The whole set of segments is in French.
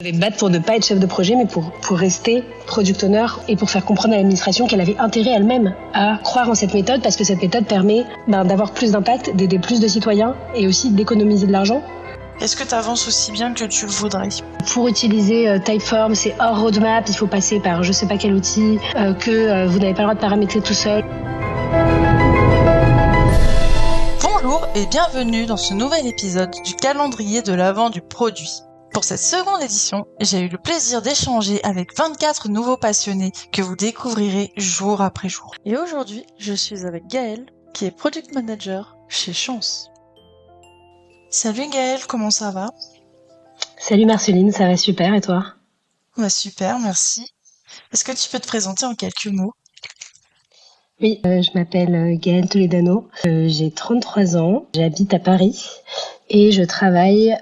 Je vais me battre pour ne pas être chef de projet, mais pour rester product owner et pour faire comprendre à l'administration qu'elle avait intérêt elle-même à croire en cette méthode parce que cette méthode permet d'avoir plus d'impact, d'aider plus de citoyens et aussi d'économiser de l'argent. Est-ce que tu avances aussi bien que tu le voudrais ? Pour utiliser Typeform, c'est hors roadmap, il faut passer par je sais pas quel outil que vous n'avez pas le droit de paramétrer tout seul. Bonjour et bienvenue dans ce nouvel épisode du calendrier de l'Avent du produit. Pour cette seconde édition, j'ai eu le plaisir d'échanger avec 24 nouveaux passionnés que vous découvrirez jour après jour. Et aujourd'hui, je suis avec Gaëlle, qui est Product Manager chez Chance. Salut Gaëlle, comment ça va ? Salut Marceline, ça va super et toi ? Super, merci. Est-ce que tu peux te présenter en quelques mots ? Oui, je m'appelle Gaëlle Toledano, j'ai 33 ans, j'habite à Paris et je travaille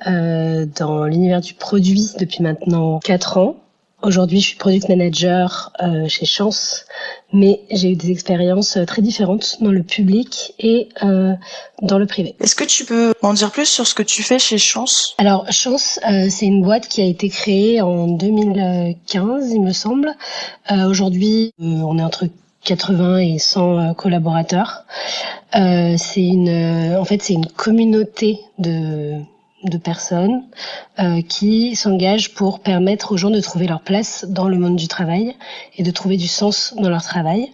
dans l'univers du produit depuis maintenant 4 ans. Aujourd'hui, je suis product manager chez Chance, mais j'ai eu des expériences très différentes dans le public et dans le privé. Est-ce que tu peux m'en dire plus sur ce que tu fais chez Chance ? Alors, Chance, c'est une boîte qui a été créée en 2015, il me semble. Aujourd'hui, on est entre 80 et 100 collaborateurs. C'est une communauté de personnes qui s'engagent pour permettre aux gens de trouver leur place dans le monde du travail et de trouver du sens dans leur travail.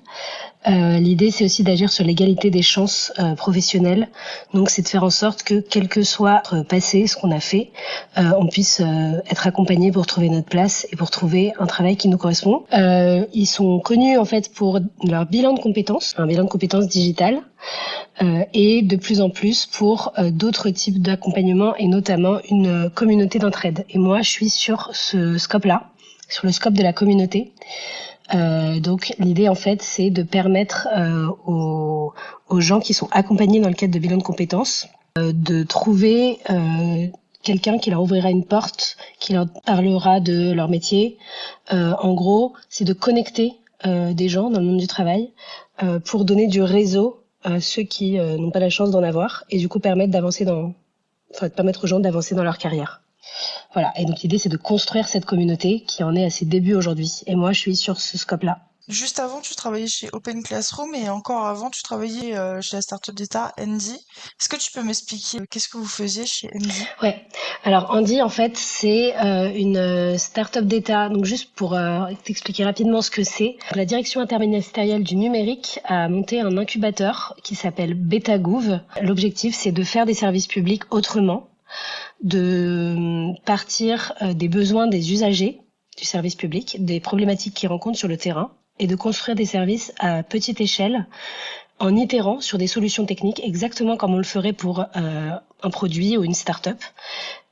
L'idée, c'est aussi d'agir sur l'égalité des chances professionnelles. Donc, c'est de faire en sorte que, quel que soit notre passé, ce qu'on a fait, on puisse être accompagné pour trouver notre place et pour trouver un travail qui nous correspond. Ils sont connus en fait pour leur bilan de compétences, un bilan de compétences digitales, et de plus en plus pour d'autres types d'accompagnement et notamment une communauté d'entraide. Et moi, je suis sur ce scope-là, sur le scope de la communauté. Donc l'idée en fait c'est de permettre aux gens qui sont accompagnés dans le cadre de bilan de compétences de trouver quelqu'un qui leur ouvrira une porte, qui leur parlera de leur métier. En gros, c'est de connecter des gens dans le monde du travail pour donner du réseau à ceux qui n'ont pas la chance d'en avoir et du coup permettre aux gens d'avancer dans leur carrière. Voilà, et donc l'idée c'est de construire cette communauté qui en est à ses débuts aujourd'hui. Et moi je suis sur ce scope-là. Juste avant, tu travaillais chez Open Classroom et encore avant, tu travaillais chez la startup d'État Andy. Est-ce que tu peux m'expliquer qu'est-ce que vous faisiez chez Andy ? Ouais, alors Andy en fait c'est une startup d'État. Donc juste pour t'expliquer rapidement ce que c'est, la direction interministérielle du numérique a monté un incubateur qui s'appelle BetaGouv. L'objectif c'est de faire des services publics autrement, de partir des besoins des usagers du service public, des problématiques qu'ils rencontrent sur le terrain et de construire des services à petite échelle en itérant sur des solutions techniques exactement comme on le ferait pour un produit ou une start-up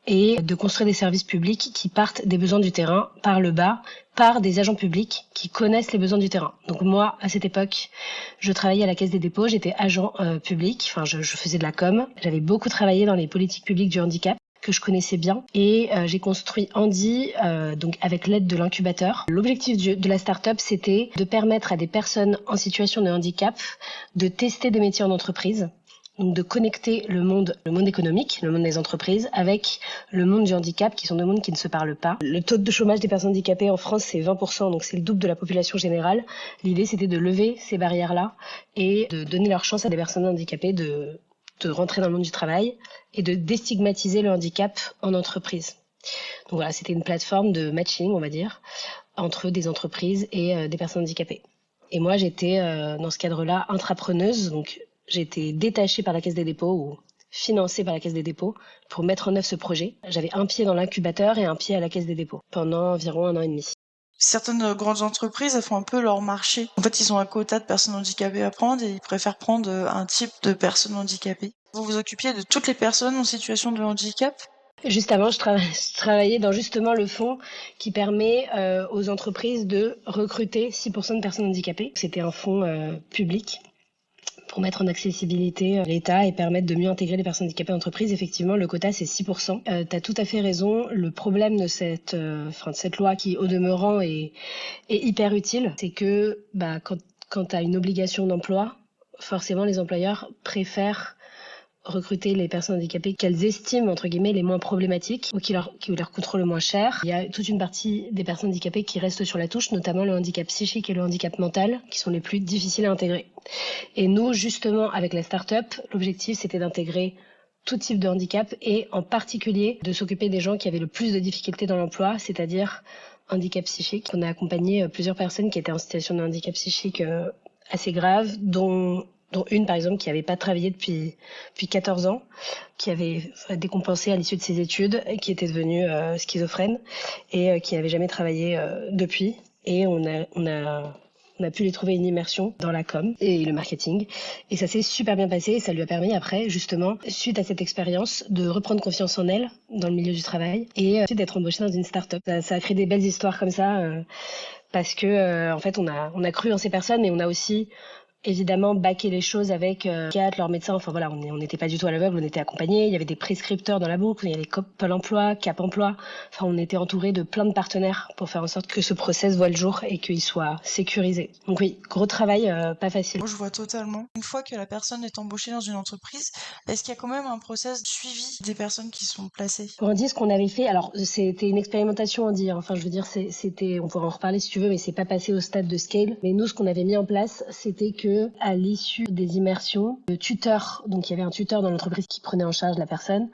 et de construire des services publics qui partent des besoins du terrain par le bas, par des agents publics qui connaissent les besoins du terrain. Donc moi, à cette époque, je travaillais à la Caisse des dépôts, j'étais agent public, je faisais de la com. J'avais beaucoup travaillé dans les politiques publiques du handicap que je connaissais bien et j'ai construit Andy donc avec l'aide de l'incubateur. L'objectif de la start-up, c'était de permettre à des personnes en situation de handicap de tester des métiers en entreprise. Donc de connecter le monde économique, le monde des entreprises, avec le monde du handicap, qui sont deux mondes qui ne se parlent pas. Le taux de chômage des personnes handicapées en France, c'est 20%, donc c'est le double de la population générale. L'idée, c'était de lever ces barrières-là et de donner leur chance à des personnes handicapées de rentrer dans le monde du travail et de déstigmatiser le handicap en entreprise. Donc voilà, c'était une plateforme de matching, on va dire, entre des entreprises et des personnes handicapées. Et moi, j'étais dans ce cadre-là intrapreneuse, donc j'ai été détachée par la Caisse des dépôts ou financée par la Caisse des dépôts pour mettre en œuvre ce projet. J'avais un pied dans l'incubateur et un pied à la Caisse des dépôts pendant environ 1 an et demi. Certaines grandes entreprises, elles font un peu leur marché. En fait, ils ont un quota de personnes handicapées à prendre et ils préfèrent prendre un type de personnes handicapées. Vous vous occupiez de toutes les personnes en situation de handicap ? Juste avant, je travaillais dans justement le fonds qui permet aux entreprises de recruter 6% de personnes handicapées. C'était un fonds public pour mettre en accessibilité l'État et permettre de mieux intégrer les personnes handicapées en entreprise. Effectivement, le quota, c'est 6%. Tu as tout à fait raison. Le problème de cette loi qui, au demeurant, est hyper utile, c'est que quand tu as une obligation d'emploi, forcément, les employeurs préfèrent recruter les personnes handicapées qu'elles estiment, entre guillemets, les moins problématiques ou qui leur coûteront le moins cher. Il y a toute une partie des personnes handicapées qui restent sur la touche, notamment le handicap psychique et le handicap mental, qui sont les plus difficiles à intégrer. Et nous, justement, avec la start-up, l'objectif, c'était d'intégrer tout type de handicap et en particulier de s'occuper des gens qui avaient le plus de difficultés dans l'emploi, c'est-à-dire handicap psychique. On a accompagné plusieurs personnes qui étaient en situation de handicap psychique assez grave, dont une, par exemple, qui n'avait pas travaillé depuis 14 ans, qui avait décompensé à l'issue de ses études, qui était devenue schizophrène et qui n'avait jamais travaillé depuis. Et on a pu lui trouver une immersion dans la com et le marketing. Et ça s'est super bien passé et ça lui a permis après, justement, suite à cette expérience, de reprendre confiance en elle dans le milieu du travail et ensuite d'être embauchée dans une start-up. Ça a créé des belles histoires comme ça parce que, en fait, on a cru en ces personnes et on a aussi évidemment baquer les choses avec leur médecin. Enfin voilà, on n'était pas du tout à l'aveugle, on était accompagnés. Il y avait des prescripteurs dans la boucle, il y avait Pôle emploi, Cap emploi. Enfin, on était entouré de plein de partenaires pour faire en sorte que ce process voit le jour et qu'il soit sécurisé. Donc oui, gros travail, pas facile. Moi, je vois totalement. Une fois que la personne est embauchée dans une entreprise, est-ce qu'il y a quand même un process de suivi des personnes qui sont placées? Pour Andy, ce qu'on avait fait, alors c'était une expérimentation Andy, enfin je veux dire, c'était, on pourra en reparler si tu veux, mais c'est pas passé au stade de scale. Mais nous, ce qu'on avait mis en place, c'était que à l'issue des immersions, le tuteur, donc il y avait un tuteur dans l'entreprise qui prenait en charge la personne,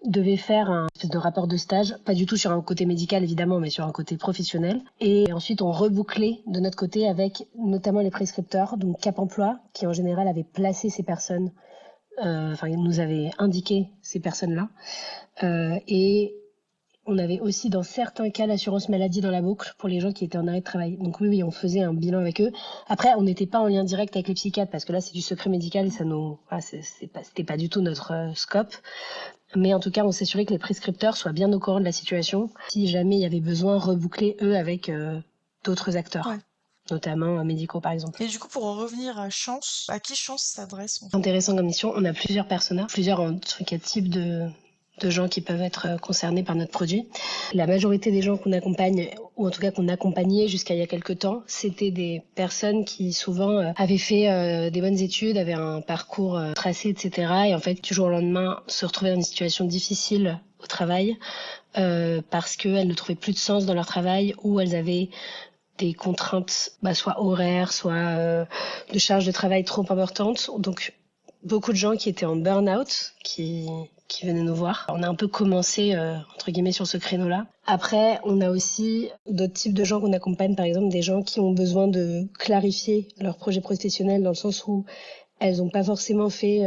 devait faire un espèce de rapport de stage, pas du tout sur un côté médical évidemment, mais sur un côté professionnel. Et ensuite, on rebouclait de notre côté avec notamment les prescripteurs, donc Cap emploi, qui en général avait placé ces personnes, ils nous avaient indiqué ces personnes-là. Et on avait aussi dans certains cas l'assurance maladie dans la boucle pour les gens qui étaient en arrêt de travail. Donc oui, on faisait un bilan avec eux. Après, on n'était pas en lien direct avec les psychiatres parce que là, c'est du secret médical et c'était pas du tout notre scope. Mais en tout cas, on s'assurait que les prescripteurs soient bien au courant de la situation. Si jamais il y avait besoin, reboucler eux avec d'autres acteurs. Ouais. Notamment médicaux par exemple. Et du coup, pour en revenir à Chance, à qui Chance s'adresse en fait? Intéressant comme mission, on a plusieurs personas, plusieurs types de gens qui peuvent être concernés par notre produit. La majorité des gens qu'on accompagne, ou en tout cas qu'on accompagnait jusqu'à il y a quelques temps, c'était des personnes qui souvent avaient fait des bonnes études, avaient un parcours tracé, etc. Et en fait, du jour au lendemain, se retrouvaient dans une situation difficile au travail parce qu'elles ne trouvaient plus de sens dans leur travail ou elles avaient des contraintes, soit horaires, soit de charges de travail trop importantes. Donc, beaucoup de gens qui étaient en burn-out, qui venaient nous voir. On a un peu commencé, entre guillemets, sur ce créneau-là. Après, on a aussi d'autres types de gens qu'on accompagne, par exemple, des gens qui ont besoin de clarifier leur projet professionnel dans le sens où elles n'ont pas forcément fait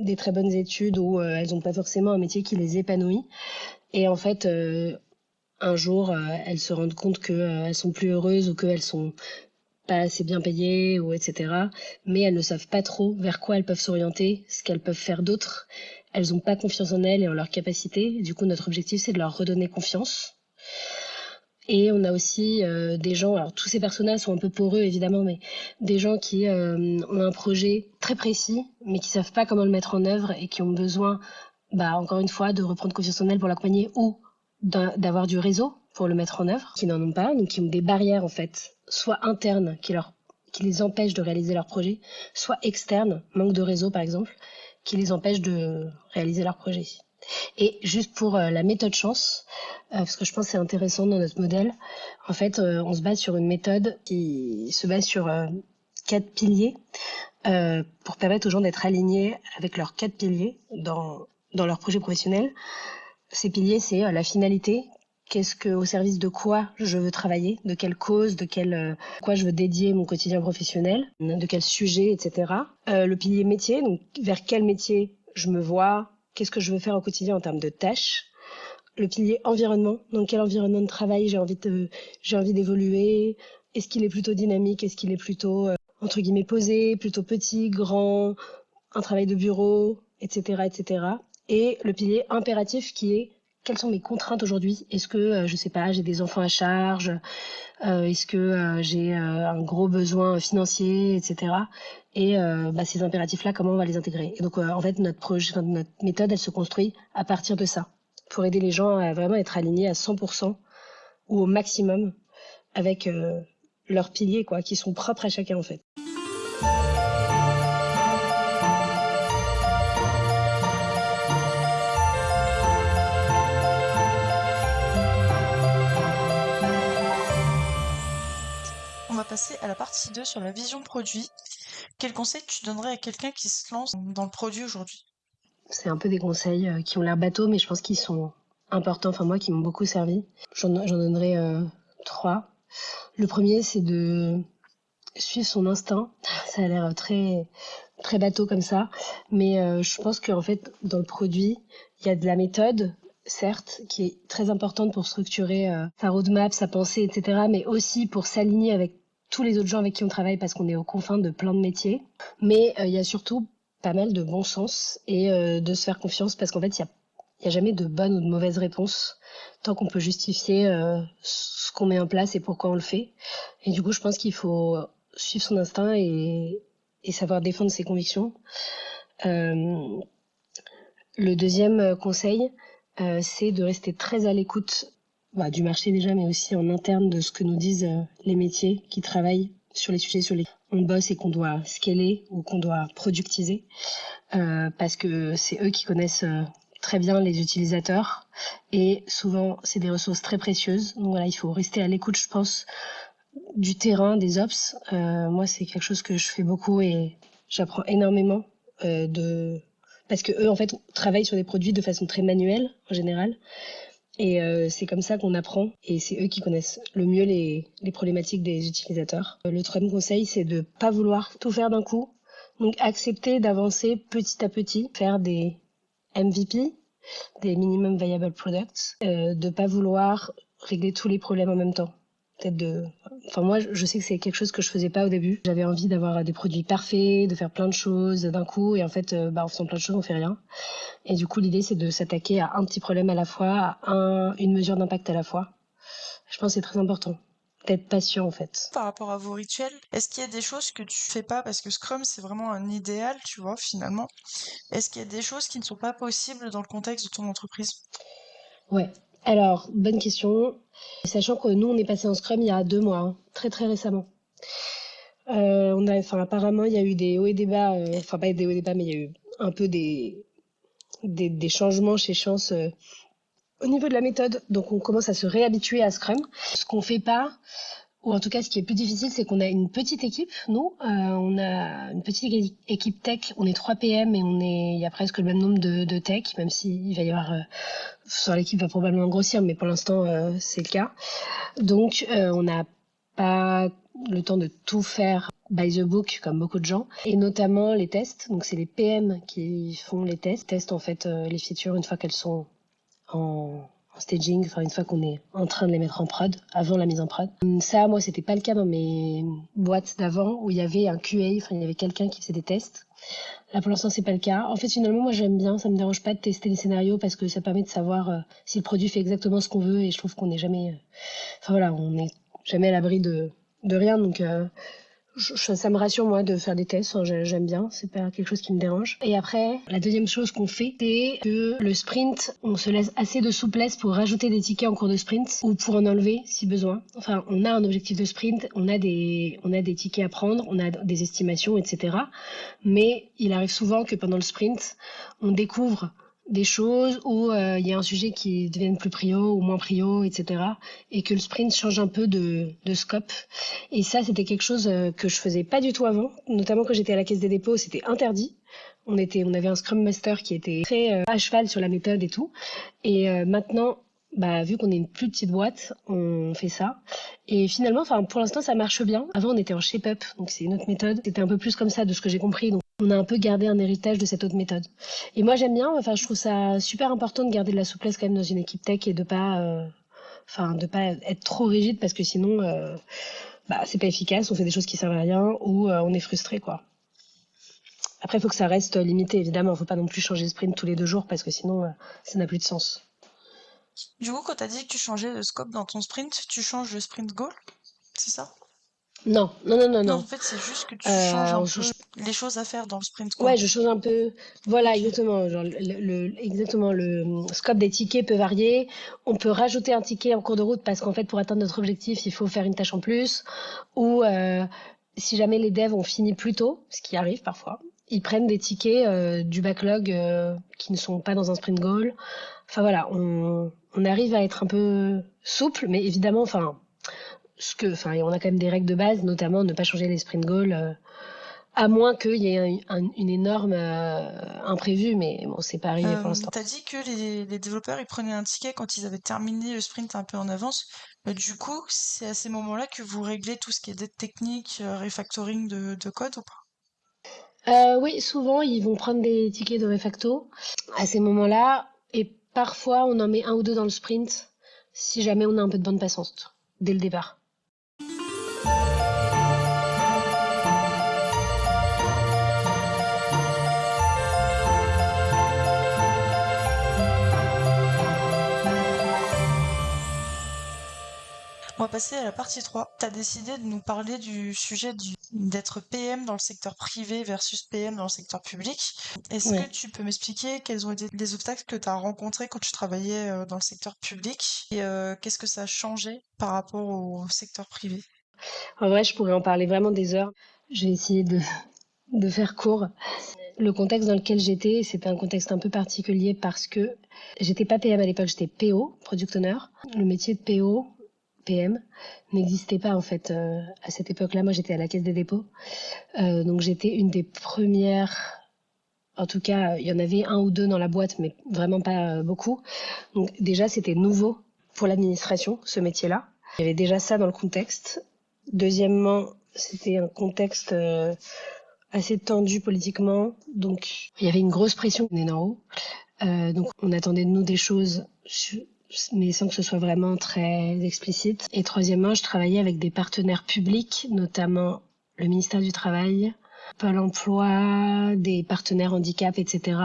des très bonnes études ou elles n'ont pas forcément un métier qui les épanouit. Et en fait, un jour, elles se rendent compte qu'elles sont plus heureuses ou qu'elles sont pas assez bien payées ou etc. Mais elles ne savent pas trop vers quoi elles peuvent s'orienter, ce qu'elles peuvent faire d'autre. Elles n'ont pas confiance en elles et en leurs capacités. Du coup, notre objectif, c'est de leur redonner confiance. Et on a aussi des gens, alors tous ces personnages sont un peu poreux évidemment, mais des gens qui ont un projet très précis, mais qui savent pas comment le mettre en œuvre et qui ont besoin, encore une fois, de reprendre confiance en elles pour l'accompagner ou d'avoir du réseau pour le mettre en œuvre, qui n'en ont pas, donc qui ont des barrières en fait, soit internes qui les empêchent de réaliser leur projet, soit externes, manque de réseau par exemple, qui les empêchent de réaliser leur projet. Et juste pour la méthode Chance, parce que je pense que c'est intéressant dans notre modèle, en fait, on se base sur une méthode qui se base sur 4 piliers pour permettre aux gens d'être alignés avec leurs 4 piliers dans leur projet professionnel. Ces piliers, c'est la finalité. Au service de quoi je veux travailler, de quelle cause, quoi je veux dédier mon quotidien professionnel, de quel sujet, etc. Le pilier métier, donc vers quel métier je me vois, qu'est-ce que je veux faire au quotidien en termes de tâches. Le pilier environnement, dans quel environnement de travail j'ai envie d'évoluer. Est-ce qu'il est plutôt dynamique, est-ce qu'il est plutôt entre guillemets posé, plutôt petit, grand, un travail de bureau, etc., etc. Et le pilier impératif qui est quelles sont mes contraintes aujourd'hui? Est-ce que, j'ai des enfants à charge? Est-ce que j'ai un gros besoin financier, etc. Et ces impératifs-là, comment on va les intégrer? Et donc, en fait, notre méthode, elle se construit à partir de ça, pour aider les gens à vraiment être alignés à 100% ou au maximum avec leurs piliers, qui sont propres à chacun, en fait. passer à la partie 2 sur la vision produit. Quel conseil tu donnerais à quelqu'un qui se lance dans le produit aujourd'hui? C'est un peu des conseils qui ont l'air bateaux, mais je pense qu'ils sont importants. Enfin, moi, qui m'ont beaucoup servi. J'en donnerai 3. Le premier, c'est de suivre son instinct. Ça a l'air très très bateau comme ça, mais je pense qu'en fait, dans le produit, il y a de la méthode, certes, qui est très importante pour structurer sa roadmap, sa pensée, etc., mais aussi pour s'aligner avec tous les autres gens avec qui on travaille parce qu'on est aux confins de plein de métiers. Mais il y a surtout pas mal de bon sens et de se faire confiance parce qu'en fait, il y a jamais de bonne ou de mauvaise réponse tant qu'on peut justifier ce qu'on met en place et pourquoi on le fait. Et du coup, je pense qu'il faut suivre son instinct et savoir défendre ses convictions. Le deuxième conseil, c'est de rester très à l'écoute du marché déjà, mais aussi en interne de ce que nous disent les métiers qui travaillent sur les sujets sur lesquels on bosse et qu'on doit scaler ou qu'on doit productiser, parce que c'est eux qui connaissent très bien les utilisateurs et souvent c'est des ressources très précieuses. Donc voilà, il faut rester à l'écoute, je pense, du terrain, des ops. Moi, c'est quelque chose que je fais beaucoup et j'apprends énormément parce que eux, en fait, travaillent sur des produits de façon très manuelle en général. Et c'est comme ça qu'on apprend et c'est eux qui connaissent le mieux les problématiques des utilisateurs. Le troisième conseil, c'est de pas vouloir tout faire d'un coup. Donc accepter d'avancer petit à petit, faire des MVP, des minimum viable products, de pas vouloir régler tous les problèmes en même temps. Enfin moi je sais que c'est quelque chose que je faisais pas au début. J'avais envie d'avoir des produits parfaits, de faire plein de choses d'un coup et en fait en faisant plein de choses on fait rien. Et du coup l'idée c'est de s'attaquer à un petit problème à la fois, à une mesure d'impact à la fois. Je pense que c'est très important d'être patient en fait. Par rapport à vos rituels, est-ce qu'il y a des choses que tu fais pas parce que Scrum c'est vraiment un idéal, tu vois, finalement? Est-ce qu'il y a des choses qui ne sont pas possibles dans le contexte de ton entreprise? Ouais. Alors, bonne question. Sachant que nous, on est passé en Scrum il y a 2 mois, hein, très très récemment. Apparemment, il y a eu des hauts et des bas, enfin pas des hauts et des bas, mais il y a eu un peu des changements chez Chance au niveau de la méthode. Donc, on commence à se réhabituer à Scrum. Ce qu'on fait pas, ou en tout cas, ce qui est plus difficile, c'est qu'on a une petite équipe, nous. On a une petite équipe tech. On est 3 PM et il y a presque le même nombre de tech, même s'il va y avoir, sur l'équipe va probablement grossir, mais pour l'instant, c'est le cas. Donc, on n'a pas le temps de tout faire by the book, comme beaucoup de gens. Et notamment les tests. Donc, c'est les PM qui font les tests. Testent, en fait, les features une fois qu'elles sont en staging, enfin une fois qu'on est en train de les mettre en prod, avant la mise en prod. Ça, moi, c'était pas le cas dans mes boîtes d'avant où il y avait un QA, enfin il y avait quelqu'un qui faisait des tests. Là, pour l'instant, c'est pas le cas. En fait, finalement, moi, j'aime bien, ça me dérange pas de tester les scénarios parce que ça permet de savoir si le produit fait exactement ce qu'on veut et je trouve qu'on n'est jamais, enfin voilà, on n'est jamais à l'abri de rien. Donc, ça me rassure moi de faire des tests, enfin, j'aime bien, c'est pas quelque chose qui me dérange. Et après, la deuxième chose qu'on fait, c'est que le sprint, on se laisse assez de souplesse pour rajouter des tickets en cours de sprint ou pour en enlever si besoin. Enfin, on a un objectif de sprint, on a des tickets à prendre, on a des estimations, etc. Mais il arrive souvent que pendant le sprint, on découvre des choses où il y a un sujet qui devienne plus prio ou moins prio, etc. Et que le sprint change un peu de scope. Et ça, c'était quelque chose que je faisais pas du tout avant. Notamment quand j'étais à la Caisse des dépôts, c'était interdit. On avait un Scrum Master qui était très à cheval sur la méthode et tout. Et maintenant, vu qu'on est une plus petite boîte, on fait ça. Et finalement, pour l'instant, ça marche bien. Avant, on était en shape-up, donc c'est une autre méthode. C'était un peu plus comme ça, de ce que j'ai compris. Donc, on a un peu gardé un héritage de cette autre méthode. Et moi, j'aime bien. Enfin, je trouve ça super important de garder de la souplesse quand même dans une équipe tech et de pas être trop rigide parce que sinon, c'est pas efficace. On fait des choses qui servent à rien ou on est frustré, quoi. Après, il faut que ça reste limité, évidemment. Faut pas non plus changer de sprint tous les 2 jours parce que sinon, ça n'a plus de sens. Du coup, quand t'as dit que tu changeais de scope dans ton sprint, tu changes le sprint goal, c'est ça? Non. Non, en fait, c'est juste que tu changes un peu change. les choses à faire dans le sprint, quoi. Ouais, je change un peu. Voilà, Ok. exactement. Genre, exactement. Le scope des tickets peut varier. On peut rajouter un ticket en cours de route parce qu'en fait, pour atteindre notre objectif, il faut faire une tâche en plus. Ou si jamais les devs ont fini plus tôt, ce qui arrive parfois, ils prennent des tickets du backlog qui ne sont pas dans un sprint goal. Enfin voilà, on arrive à être un peu souple, mais évidemment, on a quand même des règles de base, notamment ne pas changer les sprint goals, à moins qu'il y ait une énorme imprévu, mais bon, c'est pas arrivé pour l'instant. T'as dit que les développeurs ils prenaient un ticket quand ils avaient terminé le sprint un peu en avance. Du coup, c'est à ces moments-là que vous réglez tout ce qui est dette technique, refactoring de code ou pas? Oui, souvent ils vont prendre des tickets de refacto à ces moments-là, et parfois on en met un ou deux dans le sprint si jamais on a un peu de bande passante dès le départ. On va passer à la partie 3. T'as décidé de nous parler du sujet d'être PM dans le secteur privé versus PM dans le secteur public. Est-ce Ouais. que tu peux m'expliquer quels ont été les obstacles que tu as rencontrés quand tu travaillais dans le secteur public et qu'est-ce que ça a changé par rapport au secteur privé? En vrai, je pourrais en parler vraiment des heures. Je vais essayer de faire court. Le contexte dans lequel j'étais, c'était un contexte un peu particulier parce que j'étais pas PM à l'époque, j'étais PO, Product Owner. Le métier de PO, PM, n'existait pas en fait à cette époque-là. Moi, j'étais à la Caisse des dépôts. Donc j'étais une des premières. En tout cas, il y en avait un ou deux dans la boîte, mais vraiment pas beaucoup. Donc déjà, c'était nouveau pour l'administration, ce métier-là. Il y avait déjà ça dans le contexte. Deuxièmement, c'était un contexte assez tendu politiquement. Donc il y avait une grosse pression qui venait d'en haut. Donc on attendait de nous des choses, mais sans que ce soit vraiment très explicite. Et troisièmement, je travaillais avec des partenaires publics, notamment le ministère du Travail, Pôle emploi, des partenaires handicap, etc.,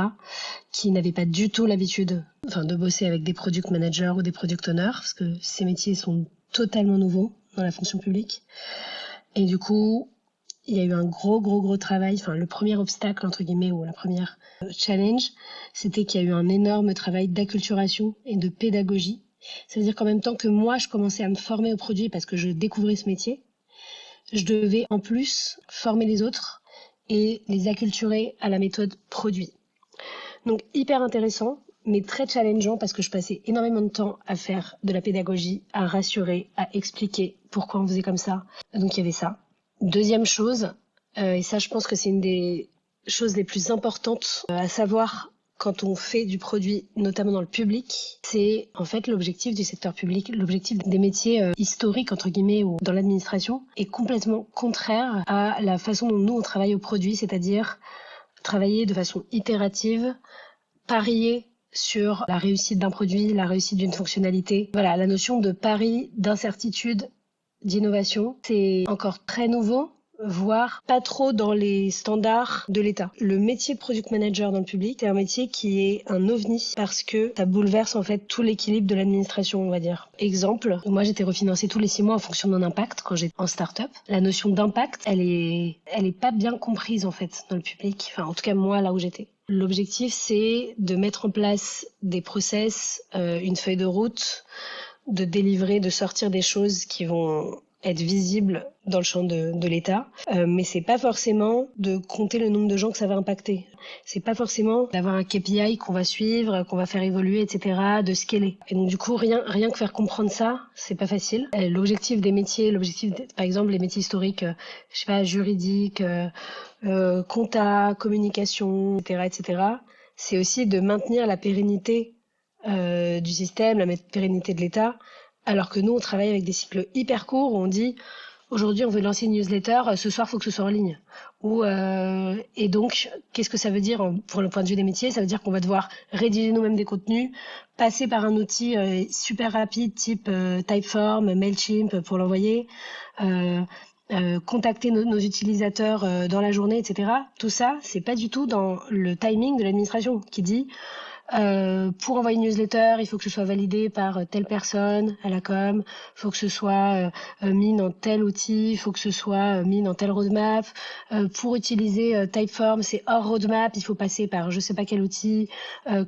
qui n'avaient pas du tout l'habitude de bosser avec des product managers ou des product owners, parce que ces métiers sont totalement nouveaux dans la fonction publique. Et du coup, il y a eu un gros travail. Le premier obstacle, entre guillemets, ou la première challenge, c'était qu'il y a eu un énorme travail d'acculturation et de pédagogie. Ça veut dire qu'en même temps que moi, je commençais à me former au produit parce que je découvrais ce métier, je devais en plus former les autres et les acculturer à la méthode produit. Donc hyper intéressant, mais très challengeant parce que je passais énormément de temps à faire de la pédagogie, à rassurer, à expliquer pourquoi on faisait comme ça. Donc il y avait ça. Deuxième chose, et ça je pense que c'est une des choses les plus importantes à savoir quand on fait du produit, notamment dans le public, c'est en fait l'objectif du secteur public, l'objectif des métiers historiques, entre guillemets, ou dans l'administration, est complètement contraire à la façon dont nous on travaille au produit, c'est-à-dire travailler de façon itérative, parier sur la réussite d'un produit, la réussite d'une fonctionnalité. Voilà, la notion de pari, d'incertitude, d'innovation, c'est encore très nouveau, voire pas trop dans les standards de l'État. Le métier de product manager dans le public, c'est un métier qui est un ovni parce que ça bouleverse en fait tout l'équilibre de l'administration, on va dire. Exemple, moi j'étais refinancée tous les 6 mois en fonction de mon impact quand j'étais en start-up. La notion d'impact, elle est pas bien comprise en fait dans le public. En tout cas moi là où j'étais. L'objectif c'est de mettre en place des process, une feuille de route, de délivrer, de sortir des choses qui vont être visibles dans le champ de l'État, mais c'est pas forcément de compter le nombre de gens que ça va impacter. C'est pas forcément d'avoir un KPI qu'on va suivre, qu'on va faire évoluer, etc., de scaler. Et donc du coup, rien que faire comprendre ça, c'est pas facile. L'objectif des métiers, par exemple, les métiers historiques, je sais pas, juridique, compta, communication, etc., c'est aussi de maintenir la pérennité du système, la pérennité de l'État, alors que nous, on travaille avec des cycles hyper courts où on dit aujourd'hui, on veut lancer une newsletter, ce soir, il faut que ce soit en ligne. Et donc, qu'est-ce que ça veut dire pour le point de vue des métiers? Ça veut dire qu'on va devoir rédiger nous-mêmes des contenus, passer par un outil super rapide type Typeform, Mailchimp pour l'envoyer, contacter nos utilisateurs dans la journée, etc. Tout ça, c'est pas du tout dans le timing de l'administration qui dit pour envoyer une newsletter, il faut que ce soit validé par telle personne à la com, il faut que ce soit mis dans tel outil, il faut que ce soit mis dans telle roadmap. Pour utiliser Typeform, c'est hors roadmap, il faut passer par je sais pas quel outil,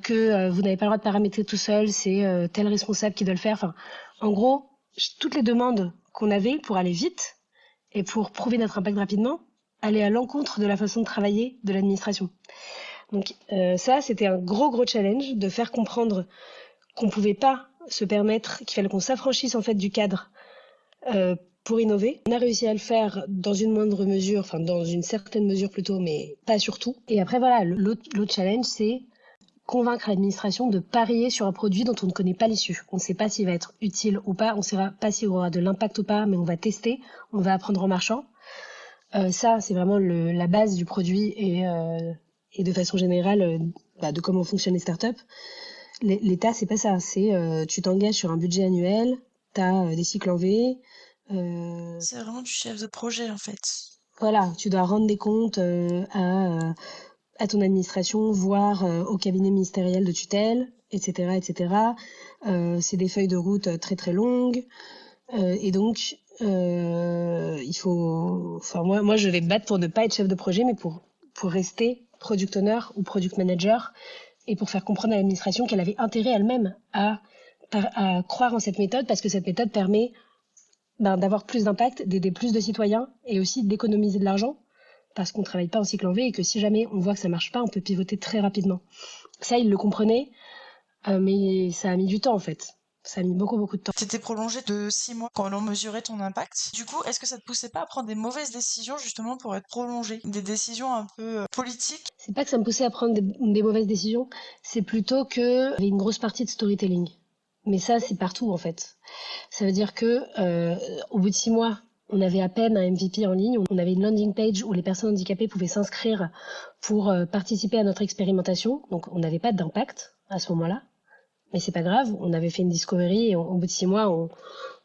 que vous n'avez pas le droit de paramétrer tout seul, c'est tel responsable qui doit le faire. En gros, toutes les demandes qu'on avait pour aller vite et pour prouver notre impact rapidement allaient à l'encontre de la façon de travailler de l'administration. Donc ça, c'était un gros challenge de faire comprendre qu'on pouvait pas se permettre, qu'il fallait qu'on s'affranchisse en fait du cadre pour innover. On a réussi à le faire dans une moindre mesure, enfin dans une certaine mesure plutôt, mais pas surtout. Et après voilà, l'autre challenge, c'est convaincre l'administration de parier sur un produit dont on ne connaît pas l'issue. On ne sait pas s'il va être utile ou pas, on ne sait pas s'il aura de l'impact ou pas, mais on va tester, on va apprendre en marchant. Ça, c'est vraiment la base du produit et de façon générale de comment fonctionnent les startups. L'État, c'est pas ça. C'est tu t'engages sur un budget annuel, t'as des cycles en V. C'est vraiment du chef de projet en fait. Voilà, tu dois rendre des comptes à ton administration, voire au cabinet ministériel de tutelle, etc., etc. C'est des feuilles de route très très longues, et donc il faut. Enfin moi je vais me battre pour ne pas être chef de projet, mais pour rester product owner ou product manager, et pour faire comprendre à l'administration qu'elle avait intérêt elle-même à croire en cette méthode, parce que cette méthode permet d'avoir plus d'impact, d'aider plus de citoyens et aussi d'économiser de l'argent, parce qu'on travaille pas en cycle en V et que si jamais on voit que ça marche pas, on peut pivoter très rapidement. Ça, ils le comprenaient, mais ça a mis du temps en fait. Ça a mis beaucoup de temps. T'étais prolongé de 6 mois quand on mesurait ton impact. Du coup, est-ce que ça te poussait pas à prendre des mauvaises décisions justement pour être prolongé? Des décisions un peu politiques? C'est pas que ça me poussait à prendre des mauvaises décisions, c'est plutôt que il y avait une grosse partie de storytelling. Mais ça, c'est partout en fait. Ça veut dire que au bout de 6 mois, on avait à peine un MVP en ligne. On avait une landing page où les personnes handicapées pouvaient s'inscrire pour participer à notre expérimentation. Donc, on n'avait pas d'impact à ce moment-là. Mais c'est pas grave. On avait fait une discovery et au bout de 6 mois,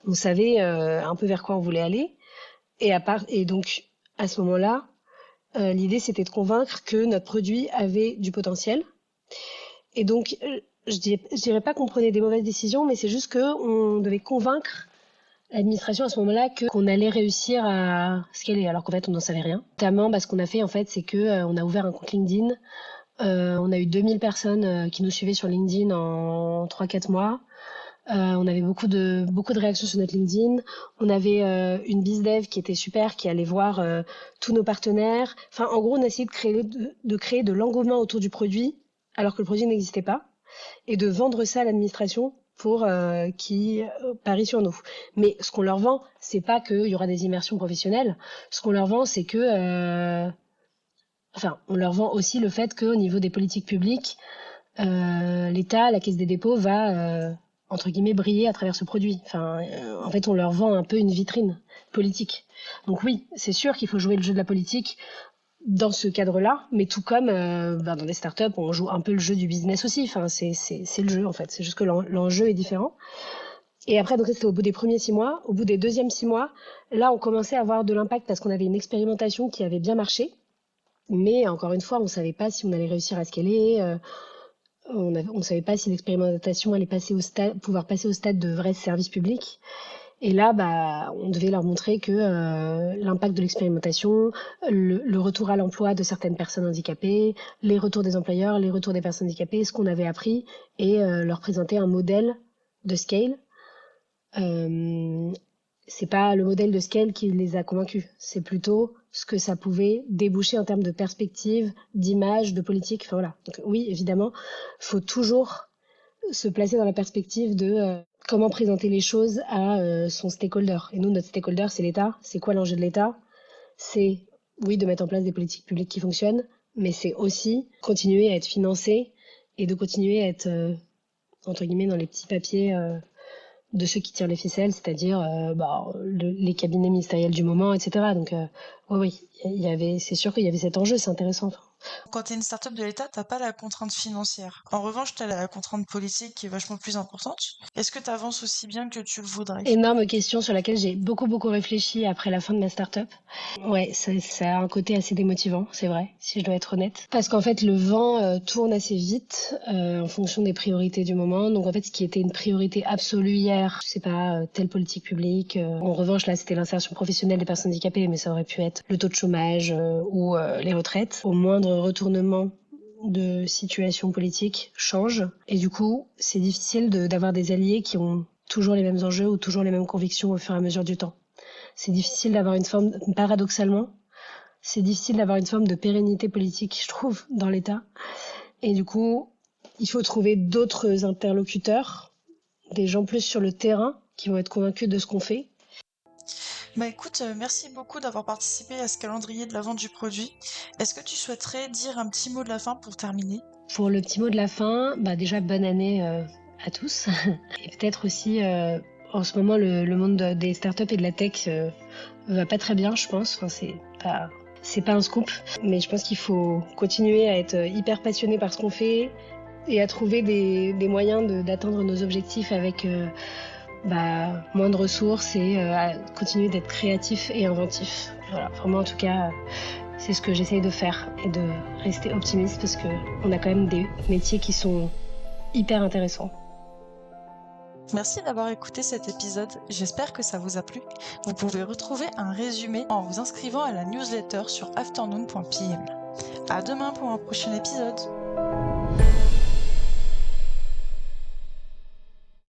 on savait un peu vers quoi on voulait aller. Et donc, à ce moment-là, l'idée, c'était de convaincre que notre produit avait du potentiel. Et donc, je dirais pas qu'on prenait des mauvaises décisions, mais c'est juste qu'on devait convaincre l'administration à ce moment-là qu'on allait réussir à scaler, alors qu'en fait on n'en savait rien. Notamment, ce qu'on a fait en fait, c'est que on a ouvert un compte LinkedIn. On a eu 2000 personnes qui nous suivaient sur LinkedIn en 3-4 mois. On avait beaucoup de réactions sur notre LinkedIn. On avait une bizdev qui était super, qui allait voir tous nos partenaires. Enfin, en gros, on a essayé de créer de l'engouement autour du produit, alors que le produit n'existait pas, et de vendre ça à l'administration pour qui parient sur nous. Mais ce qu'on leur vend, c'est pas qu'il y aura des immersions professionnelles. Ce qu'on leur vend, c'est que... on leur vend aussi le fait qu'au niveau des politiques publiques, l'État, la Caisse des dépôts va, entre guillemets, briller à travers ce produit. En fait, on leur vend un peu une vitrine politique. Donc oui, c'est sûr qu'il faut jouer le jeu de la politique dans ce cadre-là, mais tout comme dans les startups, on joue un peu le jeu du business aussi. C'est le jeu en fait. C'est juste que l'enjeu est différent. Et après, donc c'était au bout des premiers 6 mois. Au bout des deuxièmes 6 mois, là, on commençait à avoir de l'impact parce qu'on avait une expérimentation qui avait bien marché. Mais encore une fois, on savait pas si on allait réussir à scaler. On savait pas si l'expérimentation allait pouvoir passer au stade de vrai service public. Et là, on devait leur montrer que l'impact de l'expérimentation, le retour à l'emploi de certaines personnes handicapées, les retours des employeurs, les retours des personnes handicapées, ce qu'on avait appris, et leur présenter un modèle de scale. C'est pas le modèle de scale qui les a convaincus, c'est plutôt ce que ça pouvait déboucher en termes de perspective, d'image, de politique. Enfin voilà. Donc oui, évidemment, faut toujours se placer dans la perspective de comment présenter les choses à son stakeholder. Et nous, notre stakeholder, c'est l'État. C'est quoi l'enjeu de l'État? C'est, oui, de mettre en place des politiques publiques qui fonctionnent, mais c'est aussi continuer à être financé et de continuer à être, entre guillemets, dans les petits papiers de ceux qui tirent les ficelles, c'est-à-dire les cabinets ministériels du moment, etc. Donc, oui, c'est sûr qu'il y avait cet enjeu, c'est intéressant. Quand t'es une start-up de l'État, t'as pas la contrainte financière. En revanche, t'as la contrainte politique qui est vachement plus importante. Est-ce que t'avances aussi bien que tu le voudrais? Énorme question sur laquelle j'ai beaucoup réfléchi après la fin de ma start-up. Ouais, ça a un côté assez démotivant, c'est vrai, si je dois être honnête. Parce qu'en fait, le vent tourne assez vite en fonction des priorités du moment. Donc en fait, ce qui était une priorité absolue hier, c'est pas telle politique publique. En revanche, là, c'était l'insertion professionnelle des personnes handicapées, mais ça aurait pu être le taux de chômage ou les retraites. Au moindre retournement de situation politique change. Et du coup, c'est difficile d'avoir des alliés qui ont toujours les mêmes enjeux ou toujours les mêmes convictions au fur et à mesure du temps. C'est difficile d'avoir paradoxalement, c'est difficile d'avoir une forme de pérennité politique, je trouve, dans l'État. Et du coup, il faut trouver d'autres interlocuteurs, des gens plus sur le terrain qui vont être convaincus de ce qu'on fait. Bah écoute, merci beaucoup d'avoir participé à ce calendrier de la vente du produit. Est-ce que tu souhaiterais dire un petit mot de la fin pour terminer? Pour le petit mot de la fin, déjà bonne année à tous. Et peut-être aussi, en ce moment, le monde des startups et de la tech va pas très bien, je pense. Enfin, c'est pas un scoop, mais je pense qu'il faut continuer à être hyper passionné par ce qu'on fait et à trouver des moyens d'atteindre nos objectifs avec moins de ressources et à continuer d'être créatif et inventif. Voilà, vraiment en tout cas, c'est ce que j'essaye de faire et de rester optimiste parce que on a quand même des métiers qui sont hyper intéressants. Merci d'avoir écouté cet épisode, j'espère que ça vous a plu. Vous pouvez retrouver un résumé en vous inscrivant à la newsletter sur afternoon.pm. À demain pour un prochain épisode.